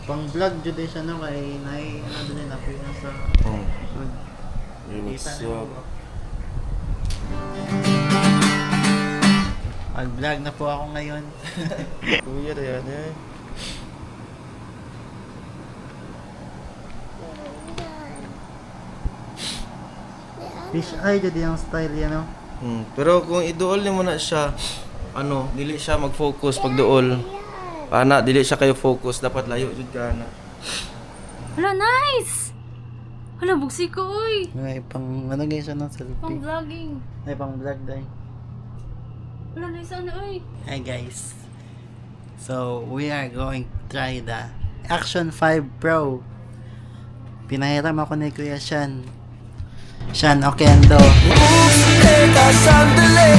Pang vlog jud siya no kay nay ano din na sa food. What's up? Mag-vlog na po ako ngayon. Kuya na yan eh. Fish eye jud yung style yan no. Pero kung iduol mo na siya, ano, dili siya mag-focus pag duol. Ana, dili siya kayo focus, dapat layo jud ka na. Hala, nice! Hala, bugsi ko, oy! Ay pang ano guys ano Pang selfie. vlogging. Ay pang vlog dai. Hala, nice ano, oy! Hi guys. So we are going to try the Action 5 Pro. Pinahiram ako ni Kuya Shan. Shan Okendo. Teka sandali,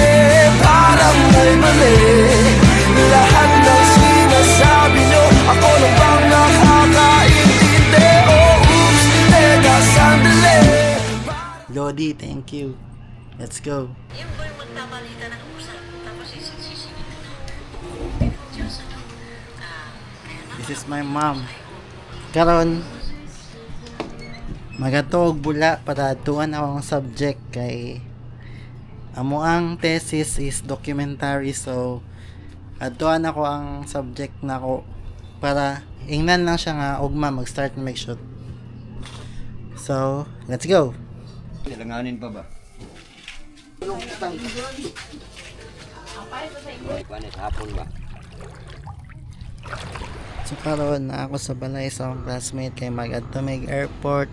parang may mali. Lahat ng sinasabi nyo, ako lang bang nakakaintindi? Oh, oops, teka sandali. Lodi, thank you. Let's go. Yung boy magtabalita ng usap, tapos isisisingin na Diyos, ano? This is my mom. Karon magatog bula para tuan akong subject kay amo ang thesis is documentary, so atuan ako ang subject nako para ingnan lang siya nga ugma mag-start na make shoot. So, let's go. Langanin pa ba? Panet hapon ba? So karon na ako sa balay sa akong classmate kay mag-adto mig airport.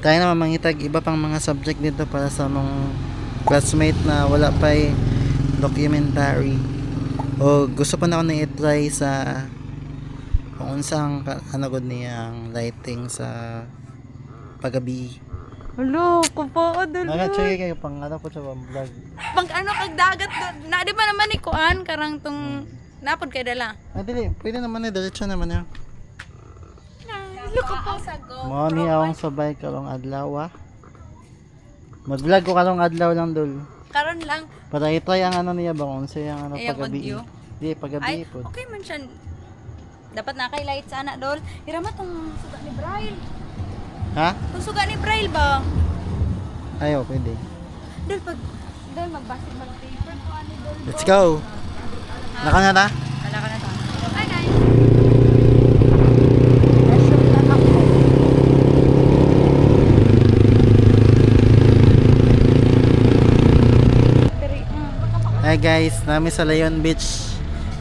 Tayo na mangitag iba pang mga subject dito para sa mga classmate na wala pa'y documentary. O gusto pa na ako na i-try sa kung unsang ano gud niyang lighting sa paggabi. Hala, kapao doon, Naka-check kayo pang ano ko sa vlog. Pag ano, kag dagat doon. Na, di ba naman ikuan? Karang tong napod kay dala. Ah, dili. Pwede naman diretso naman yun. Look po sa go. Mo ni akong sabay karong adlaw ah. Mag-vlog ko karong adlaw lang dul. Karon lang. Para i-try ang ano niya ba kung siya ang ano Ay, ang paggabi. audio? Di, paggabi Ay, po. okay man siya. Dapat na-highlight sana, dol. Irama tong suga ni Braille. Ha? Tong suga ni Braille ba? Ayo, pwede. Dol, magbasa mag-paper ko ano, dol. Let's go! Naka na ta? Wala ka na to. Hi, guys. Reshoot lang ako. Hi guys, nami sa Lion Beach.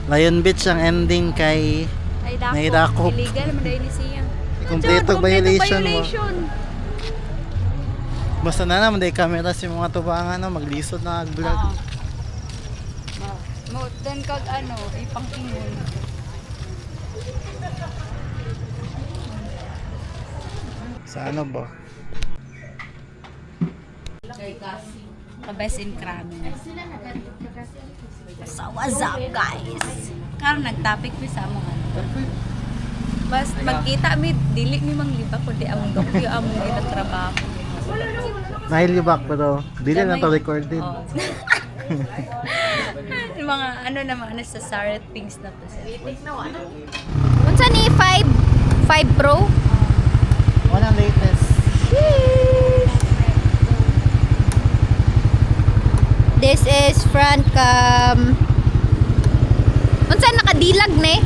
Lion Beach ang ending kay Ay, Naidakop. Illegal, maday ni siya. Completo violation mo. Violation. Basta na naman day camera si mga tubangan no, maglisod na vlog. Mo, then kag ano, ipangkingon. Sa ano ba? Best in Krabi. So, what's up, guys? Karon nag-topic mi sa among ano. Bas magkita mi dili mi mangliba kundi among dokyo among ginatrabaho. Nahilibak pero dili na to recorded. Oh. Yung mga ano naman necessary things na to. Unsa ni 5 Pro? Ano ang latest? This is front cam. Unsa nakadilag ni?